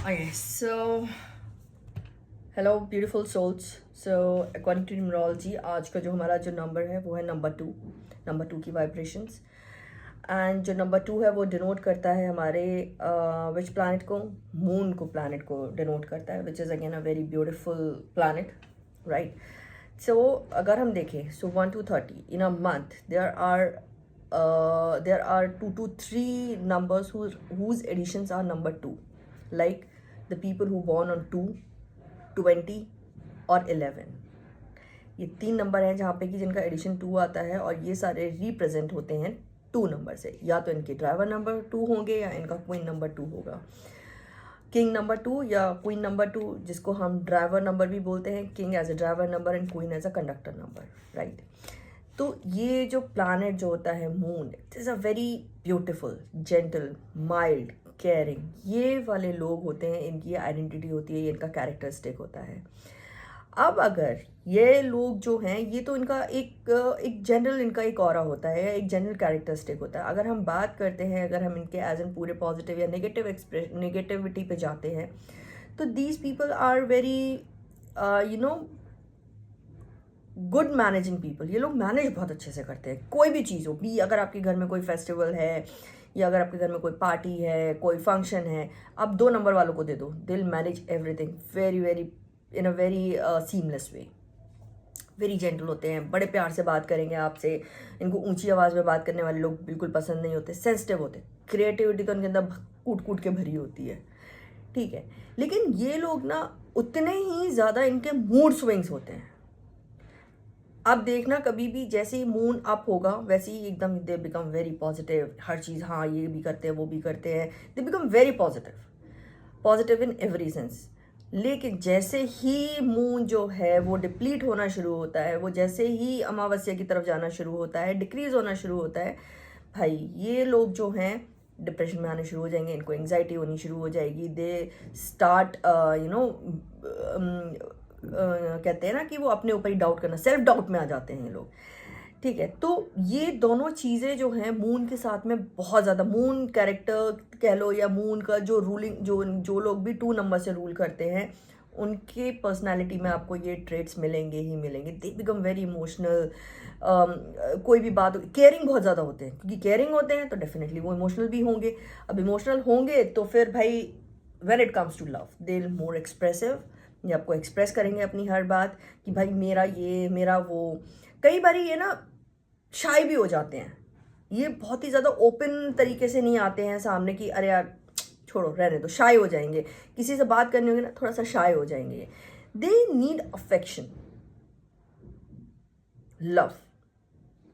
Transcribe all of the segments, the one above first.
Okay, so hello beautiful souls. So according to numerology, आज का जो हमारा जो नंबर है वो है नंबर टू की वाइब्रेशंस. एंड जो नंबर टू है वो डिनोट करता है हमारे विच प्लानट को, मून को, प्लानट को डिनोट करता है, which is again a very beautiful planet, right. So अगर हम देखें, so 1 to 30 in a month there are 2 to 3 numbers whose additions are number 2, like the people who born on 2, 20 और 11. ये 3 number हैं जहाँ पे कि जिनका एडिशन 2 आता है, और ये सारे रिप्रेजेंट होते हैं 2 नंबर से. या तो इनके ड्राइवर नंबर 2 होंगे या इनका क्वीन नंबर 2 होगा. किंग नंबर 2 या क्वीन नंबर 2, जिसको हम ड्राइवर नंबर भी बोलते हैं, king as a driver number and queen as a conductor number, right. तो ये जो प्लानट जो होता है moon, it is a very beautiful, gentle, mild, caring. ये वाले लोग होते हैं, इनकी आइडेंटिटी होती है, ये इनका कैरेक्टरिस्टिक होता है. अब अगर ये लोग जो हैं, ये तो इनका एक जनरल, इनका एक ऑरा होता है, एक जनरल कैरेक्टरिस्टिक होता है. अगर हम बात करते हैं, अगर हम इनके एज एन पूरे पॉजिटिव या नेगेटिविटी पे जाते हैं, तो these people are very good managing people. ये लोग मैनेज बहुत अच्छे से करते हैं. कोई भी चीज़ हो भी, अगर आपके घर में कोई फेस्टिवल है या अगर आपके घर में कोई पार्टी है, कोई फंक्शन है, आप 2 नंबर वालों को दे दो, दे will manage everything very very in a very seamless way. Very gentle होते हैं, बड़े प्यार से बात करेंगे आपसे. इनको ऊंची आवाज़ में बात करने वाले लोग बिल्कुल पसंद नहीं होते. सेंसिटिव होते. क्रिएटिविटी तो इनके अंदर कूट कूट के भरी होती है, ठीक है. लेकिन ये लोग ना उतने ही ज़्यादा इनके मूड स्विंग्स होते हैं. आप देखना, कभी भी जैसे ही मून अप होगा वैसे ही एकदम दे बिकम वेरी पॉजिटिव. हर चीज़, हाँ ये भी करते हैं, वो भी करते हैं, they become very positive in every sense. लेकिन जैसे ही मून जो है वो डिप्लीट होना शुरू होता है, वो जैसे ही अमावस्या की तरफ जाना शुरू होता है, डिक्रीज होना शुरू होता है, भाई ये लोग जो हैं डिप्रेशन में आने शुरू हो जाएंगे. इनको एंग्जाइटी होनी शुरू हो जाएगी. दे स्टार्ट कहते हैं ना कि वो अपने ऊपर ही डाउट करना, सेल्फ डाउट में आ जाते हैं ये लोग, ठीक है. तो ये दोनों चीज़ें जो हैं मून के साथ में बहुत ज़्यादा, मून कैरेक्टर कह लो या मून का जो रूलिंग, जो लोग भी 2 नंबर से रूल करते हैं, उनके पर्सनालिटी में आपको ये ट्रेट्स मिलेंगे ही मिलेंगे. They become very emotional. कोई भी बात, केयरिंग बहुत ज़्यादा होते हैं, क्योंकि केयरिंग होते हैं तो डेफिनेटली वो इमोशनल भी होंगे. अब इमोशनल होंगे तो फिर भाई when it comes to love, they will more expressive. ये आपको एक्सप्रेस करेंगे अपनी हर बात कि भाई मेरा ये, मेरा वो. कई बार ये ना शाय भी हो जाते हैं. ये बहुत ही ज़्यादा ओपन तरीके से नहीं आते हैं सामने कि अरे यार छोड़ो रहने दो. शाय हो जाएंगे, किसी से बात करनी होगी ना थोड़ा सा शाय हो जाएंगे. They need affection, love.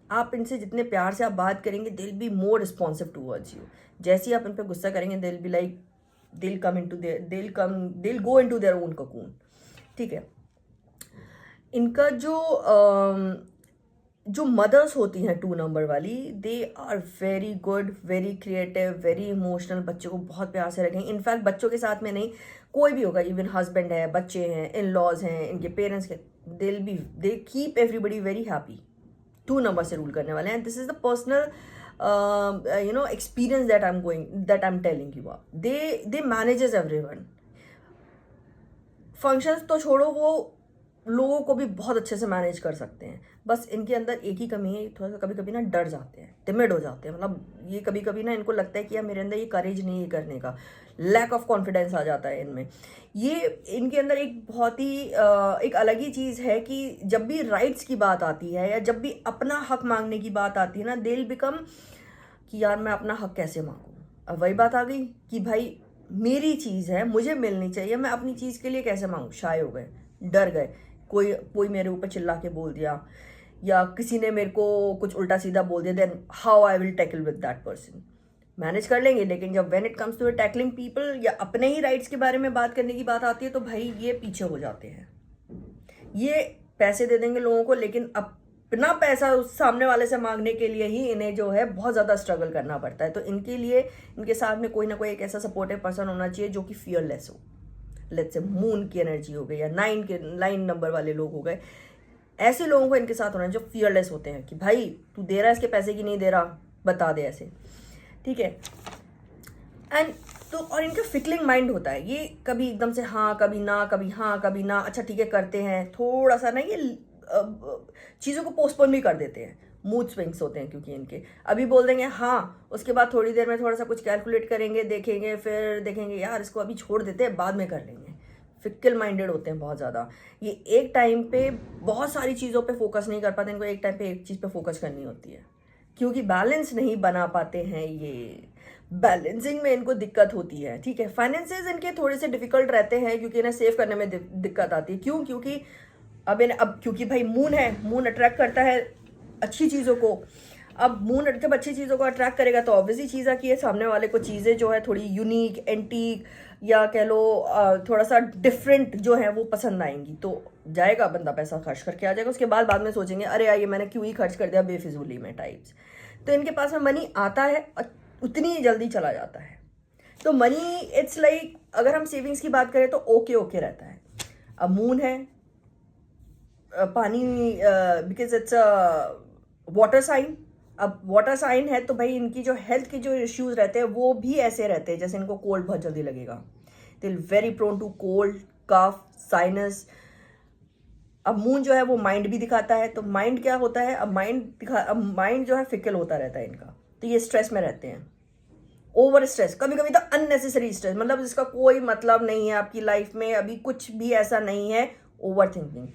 आप इनसे जितने प्यार से आप बात करेंगे, दे will be more responsive towards you. जैसे ही आप इन पर गुस्सा करेंगे, दे will be like, they'll go into their own cocoon, ठीक है. इनका जो मदर्स होती हैं 2 नंबर वाली, they are very good, very creative, very emotional. बच्चों को बहुत प्यार से रखेंगे. इनफैक्ट बच्चों के साथ में नहीं, कोई भी होगा, इवन हस्बैंड है, बच्चे हैं, इन लॉज हैं, इनके पेरेंट्स के, they keep everybody very happy. 2 number से रूल करने वाले हैं. This is the personal experience that I'm telling you. They manages everyone. Functions तो छोड़ो, वो लोगों को भी बहुत अच्छे से मैनेज कर सकते हैं. बस इनके अंदर एक ही कमी है, थोड़ा सा कभी कभी ना डर जाते हैं, टिमिड हो जाते हैं. मतलब ये कभी कभी ना इनको लगता है कि यार मेरे अंदर ये करेज नहीं है करने का, लैक ऑफ कॉन्फिडेंस आ जाता है इनमें. ये इनके अंदर एक बहुत ही एक अलग ही चीज़ है कि जब भी राइट्स की बात आती है या जब भी अपना हक मांगने की बात आती है ना, दे विल बिकम कि यार मैं अपना हक कैसे मांगूँ. अब वही बात आ गई कि भाई मेरी चीज़ है, मुझे मिलनी चाहिए, मैं अपनी चीज़ के लिए कैसे मांगूँ. शाय हो गए, डर गए. कोई मेरे ऊपर चिल्ला के बोल दिया या किसी ने मेरे को कुछ उल्टा सीधा बोल दिया, then how I will tackle with that person. Manage कर लेंगे, लेकिन जब when it comes to tackling people या अपने ही राइट्स के बारे में बात करने की बात आती है, तो भाई ये पीछे हो जाते हैं. ये पैसे दे देंगे लोगों को, लेकिन अपना पैसा उस सामने वाले से मांगने के लिए ही इन्हें जो है बहुत ज़्यादा स्ट्रगल करना पड़ता है. तो इनके लिए इनके साथ में कोई ना कोई एक ऐसा सपोर्टिव पर्सन होना चाहिए जो कि फियरलेस हो. लेट्स से मून की एनर्जी हो गई या 9 नंबर वाले लोग हो गए. ऐसे लोगों को इनके साथ होना है जो फियरलेस होते हैं कि भाई तू दे रहा है इसके पैसे की नहीं दे रहा, बता दे ऐसे, ठीक है. एंड तो और इनका फिकलिंग माइंड होता है, ये कभी एकदम से हाँ कभी ना, कभी हाँ कभी ना, अच्छा ठीक है करते हैं, थोड़ा सा ना ये चीज़ों को पोस्टपोन भी कर देते हैं। मूड स्विंग्स होते हैं क्योंकि इनके, अभी बोल देंगे हाँ, उसके बाद थोड़ी देर में थोड़ा सा कुछ कैलकुलेट करेंगे, देखेंगे, फिर देखेंगे यार इसको अभी छोड़ देते हैं, बाद में कर लेंगे। फिक्कल माइंडेड होते हैं बहुत ज़्यादा। ये एक टाइम पे बहुत सारी चीज़ों पे फोकस नहीं कर पाते, इनको एक टाइम पे एक चीज़ पे फोकस करनी होती है, क्योंकि बैलेंस नहीं बना पाते हैं ये, बैलेंसिंग में इनको दिक्कत होती है। ठीक है, फाइनेंसेस इनके थोड़े से डिफिकल्ट रहते हैं क्योंकि इन्हें सेव करने में दिक्कत आती है। क्यों? क्योंकि अब क्योंकि भाई मून है, मून अट्रैक्ट करता है अच्छी चीज़ों को। अब मून जब अच्छी चीज़ों को अट्रैक्ट करेगा तो ऑब्वियसली चीज़ है कि ये सामने वाले को चीज़ें जो है थोड़ी यूनिक, एंटीक, या कह लो थोड़ा सा डिफरेंट जो है वो पसंद आएंगी। तो जाएगा बंदा, पैसा खर्च करके आ जाएगा, उसके बाद में सोचेंगे अरे यार ये मैंने क्यों ही खर्च कर दिया बेफिजूली में टाइप्स। तो इनके पास में मनी आता है और उतनी ही जल्दी चला जाता है। तो मनी इट्स लाइक, अगर हम सेविंग्स की बात करें तो ओके ओके रहता है। अब मून है पानी, बिकॉज इट्स वाटर साइन। अब वाटर साइन है तो भाई इनकी जो हेल्थ के जो इश्यूज रहते हैं वो भी ऐसे रहते हैं, जैसे इनको कोल्ड बहुत जल्दी लगेगा, they very prone to cold, cough, sinus. अब मून जो है वो माइंड भी दिखाता है, तो माइंड क्या होता है, अब माइंड जो है फिकल होता रहता है इनका, तो ये स्ट्रेस में रहते हैं, ओवर स्ट्रेस, कभी कभी तो अननेसेसरी स्ट्रेस, मतलब जिसका कोई मतलब नहीं है आपकी लाइफ में, अभी कुछ भी ऐसा नहीं है, ओवर थिंकिंग,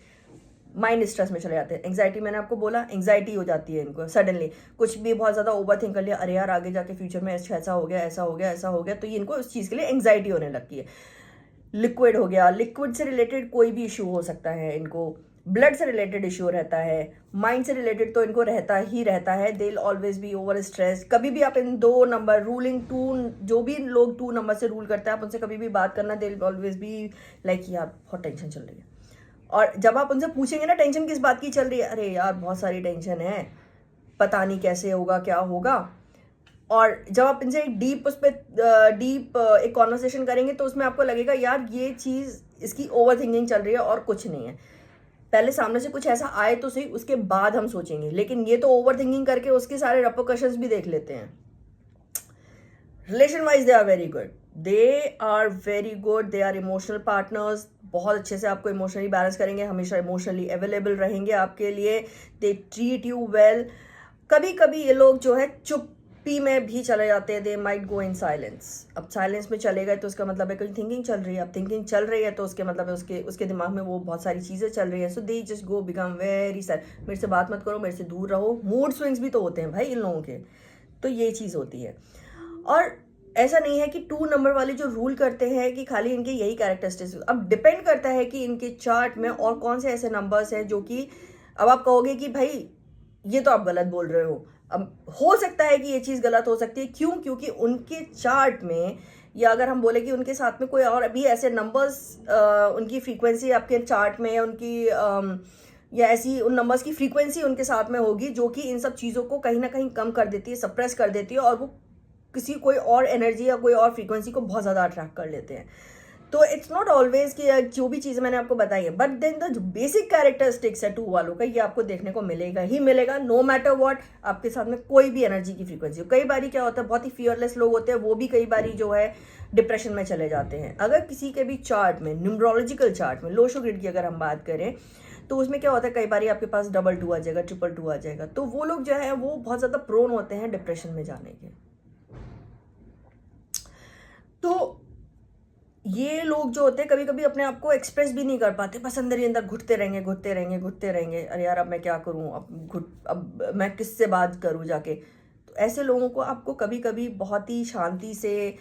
माइंड स्ट्रेस में चले जाते हैं। एंग्जाइटी, मैंने आपको बोला एंग्जाइटी हो जाती है इनको सडनली, कुछ भी बहुत ज़्यादा ओवर थिंक कर लिया, अरे यार आगे जाके फ्यूचर में ऐसा हो गया, ऐसा हो गया, ऐसा हो गया, तो ये इनको उस चीज़ के लिए एंग्जाइटी होने लगती है। लिक्विड हो गया, लिक्विड से रिलेटेड कोई भी इशू हो सकता है इनको, ब्लड से रिलेटेड इशू रहता है, माइंड से रिलेटेड तो इनको रहता ही रहता है, they will always be over stress. कभी भी आप इन 2 नंबर रूलिंग 2, जो भी लोग 2 नंबर से रूल करते हैं, आप उनसे कभी भी बात करना, they will always be like यार बहुत टेंशन चल रही है। और जब आप उनसे पूछेंगे ना टेंशन किस बात की चल रही है, अरे यार बहुत सारी टेंशन है, पता नहीं कैसे होगा, क्या होगा। और जब आप इनसे एक डीप उस पर डीप एक कॉन्वर्सेशन करेंगे तो उसमें आपको लगेगा यार ये चीज़ इसकी ओवर थिंकिंग चल रही है और कुछ नहीं है। पहले सामने से कुछ ऐसा आए तो सही, उसके बाद हम सोचेंगे, लेकिन ये तो ओवर थिंकिंग करके उसके सारे रेपरकशंस भी देख लेते हैं। Relation wise they are very good, they are very good, they are emotional partners, बहुत अच्छे से आपको इमोशनली बैलेंस करेंगे, हमेशा इमोशनली अवेलेबल रहेंगे आपके लिए, दे ट्रीट यू वेल। कभी कभी ये लोग जो है चुप्पी में भी चले जाते हैं, they might go in silence. अब साइलेंस में चले गए तो उसका मतलब है कोई थिंकिंग चल रही है, अब थिंकिंग चल रही है तो उसके मतलब है उसके दिमाग में वो बहुत सारी चीज़ें चल रही है, so they just go become very sad, मेरे से बात मत करो, मेरे से दूर रहो। मूड स्विंग्स भी तो होते हैं भाई इन लोगों के, तो ये चीज़ होती है। और ऐसा नहीं है कि 2 नंबर वाले जो रूल करते हैं कि खाली इनके यही कैरेक्टरिस्टिक्स, अब डिपेंड करता है कि इनके चार्ट में और कौन से ऐसे नंबर्स हैं जो कि, अब आप कहोगे कि भाई ये तो आप गलत बोल रहे हो, अब हो सकता है कि ये चीज़ गलत हो सकती है। क्यों? क्योंकि उनके चार्ट में, या अगर हम बोले कि उनके साथ में कोई और अभी ऐसे नंबर्स, उनकी फ्रीक्वेंसी आपके चार्ट में, या उनकी या ऐसी उन नंबर्स की फ्रीक्वेंसी उनके साथ में होगी जो कि इन सब चीज़ों को कहीं ना कहीं कम कर देती है, सप्रेस कर देती है, और वो किसी कोई और एनर्जी या कोई और फ्रीक्वेंसी को बहुत ज़्यादा अट्रैक्ट कर लेते हैं। तो इट्स नॉट ऑलवेज कि जो भी चीज़ें मैंने आपको बताई है, but then the basic characteristics है 2 वालों का, ये आपको देखने को मिलेगा ही मिलेगा, नो मैटर व्हाट आपके साथ में कोई भी एनर्जी की फ्रीक्वेंसी हो। कई बारी क्या होता है, बहुत ही फियरलेस लोग होते हैं, वो भी कई बारी जो है डिप्रेशन में चले जाते हैं। अगर किसी के भी चार्ट में, न्यूमरोलॉजिकल चार्ट में लोशो ग्रिड की अगर हम बात करें तो उसमें क्या होता है, कई बारी आपके पास 222 आ जाएगा, 222 आ जाएगा, तो वो लोग जो है वो बहुत ज़्यादा प्रोन होते हैं डिप्रेशन में जाने के। तो ये लोग जो होते हैं कभी कभी अपने आप को एक्सप्रेस भी नहीं कर पाते, बस अंदर ही अंदर घुटते रहेंगे, घुटते रहेंगे, घुटते रहेंगे, अरे यार अब मैं क्या करूं, अब मैं किससे बात करूं जाके। तो ऐसे लोगों को आपको कभी कभी बहुत ही शांति से,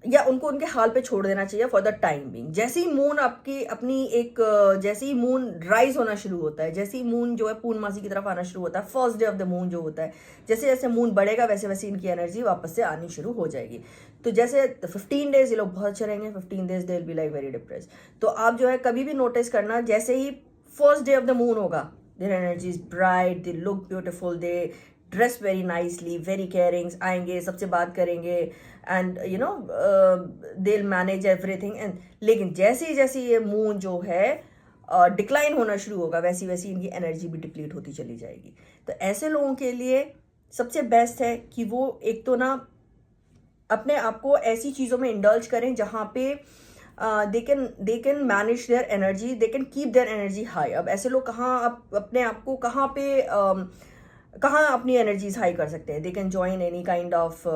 या उनको उनके हाल पे छोड़ देना चाहिए फॉर द टाइम बिंग। जैसे ही मून आपकी अपनी एक, जैसे ही मून राइज होना शुरू होता है, जैसे ही मून जो है पूर्णमासी की तरफ आना शुरू होता है, first day of the moon जो होता है, जैसे जैसे मून बढ़ेगा वैसे वैसे इनकी एनर्जी वापस से आनी शुरू हो जाएगी। तो जैसे 15 डेज ये लोग बहुत अच्छे रहेंगे, 15 days they will be like very depress. तो आप जो है कभी भी नोटिस करना, जैसे ही first day of the moon होगा, there energy is bright, they look beautiful, they dress very nicely, very caring, आएंगे सबसे बात करेंगे, and you know they will manage everything. And लेकिन जैसे जैसे ये मून जो है डिक्लाइन होना शुरू होगा, वैसी वैसी इनकी एनर्जी भी डिप्लीट होती चली जाएगी। तो ऐसे लोगों के लिए सबसे बेस्ट है कि वो एक तो ना अपने आप को ऐसी चीज़ों में इंडल्ज करें जहाँ पे they can manage their energy, they can keep their energy high. अब ऐसे लोग कहाँ आप अपने आप को कहाँ पे कहाँ अपनी एनर्जीज हाई कर सकते हैं? They can join any kind of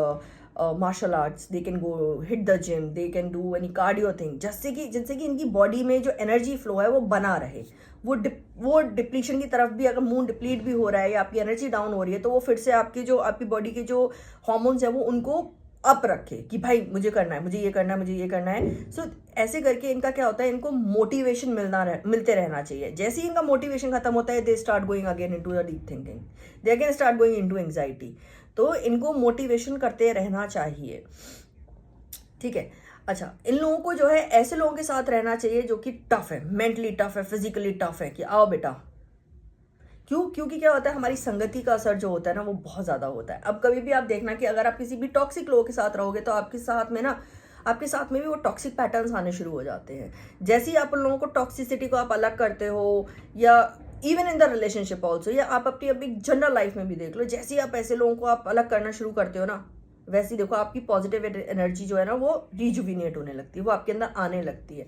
martial arts, they can go hit the gym, they can do any cardio thing, जिससे कि इनकी बॉडी में जो एनर्जी फ्लो है वो बना रहे। वो डिप्लीशन की तरफ भी, अगर मून डिप्लीट भी हो रहा है या आपकी एनर्जी डाउन हो रही है, तो वो फिर से आपकी बॉडी के जो हॉर्मोन्स है वो उनको अप रखे कि भाई मुझे करना है, मुझे ये करना है, मुझे ये करना है। सो ऐसे करके इनका क्या होता है, इनको मोटिवेशन मिलते रहना चाहिए। जैसे ही इनका मोटिवेशन खत्म होता है, they start going again into the deep thinking, they again start going into anxiety. तो इनको मोटिवेशन करते रहना चाहिए, ठीक है। अच्छा, इन लोगों को जो है ऐसे लोगों के साथ रहना चाहिए जो कि टफ है, मेंटली टफ है, फिजिकली टफ है, कि आओ बेटा। क्योंकि क्या होता है, हमारी संगति का असर जो होता है ना वो बहुत ज़्यादा होता है। अब कभी भी आप देखना कि अगर आप किसी भी टॉक्सिक लोगों के साथ रहोगे तो आपके साथ में भी वो टॉक्सिक पैटर्न्स आने शुरू हो जाते हैं। जैसे ही आप उन लोगों को, टॉक्सिसिटी को आप अलग करते हो, या even in the relationship also, या आप अपनी जनरल लाइफ में भी देख लो, जैसे ही आप ऐसे लोगों को आप अलग करना शुरू करते हो ना, वैसे ही देखो आपकी पॉजिटिव एनर्जी जो है ना वो रिजुविनेट होने लगती है, वो आपके अंदर आने लगती है।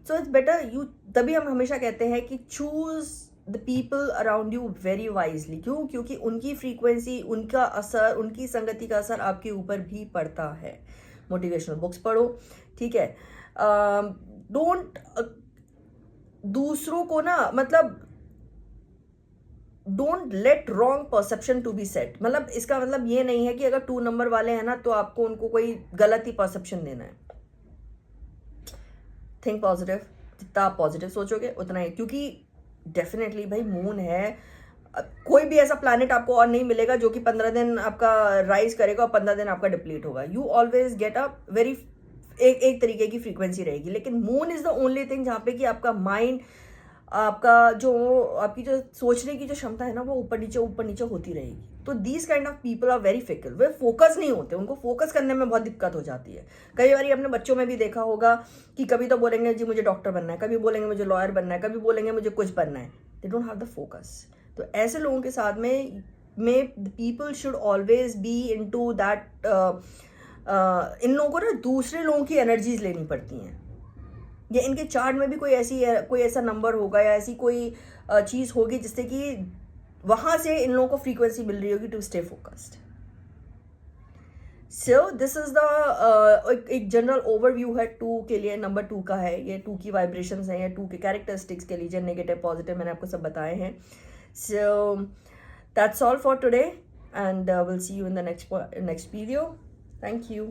सो इट्स बेटर यू, तभी हम हमेशा कहते हैं कि choose the people around you very wisely. क्योंकि उनकी फ्रीक्वेंसी, उनका असर, उनकी संगति का असर आपके ऊपर भी पड़ता है। मोटिवेशनल बुक्स पढ़ो, ठीक है। डोंट दूसरों को ना, मतलब don't let wrong perception to be set. मतलब इसका मतलब ये नहीं है कि अगर 2 नंबर वाले हैं ना तो आपको उनको कोई गलत ही परसेप्शन देना है। थिंक पॉजिटिव, जितना आप पॉजिटिव सोचोगे उतना ही, क्योंकि डेफिनेटली भाई मून है, कोई भी ऐसा प्लैनेट आपको और नहीं मिलेगा जो कि 15 दिन आपका राइज करेगा और 15 दिन आपका डिप्लीट होगा। You always get a very एक तरीके की फ्रीक्वेंसी रहेगी, लेकिन moon is the only thing जहाँ पे कि आपका माइंड, आपकी जो सोचने की जो क्षमता है ना वो ऊपर नीचे होती रहेगी। तो these kind of people are very fickle, वे फोकस नहीं होते, उनको फोकस करने में बहुत दिक्कत हो जाती है। कई बार अपने बच्चों में भी देखा होगा कि कभी तो बोलेंगे जी मुझे डॉक्टर बनना है, कभी बोलेंगे मुझे लॉयर बनना है, कभी बोलेंगे मुझे कुछ बनना है, they don't have the focus. तो ऐसे लोगों के साथ में people should always be into that. इन लोगों को ना दूसरे लोगों की एनर्जीज लेनी पड़ती हैं, या इनके चार्ट में भी कोई ऐसा नंबर होगा या ऐसी कोई चीज़ होगी जिससे कि वहाँ से इन लोगों को फ्रीक्वेंसी मिल रही होगी to stay focused. So this is the एक जनरल ओवरव्यू है 2 के लिए, नंबर 2 का है ये, 2 की वाइब्रेशंस हैं या 2 के कैरेक्टरिस्टिक्स के लिए, नेगेटिव पॉजिटिव मैंने आपको सब बताए हैं। So that's all for today and will see you in the next video. Thank you.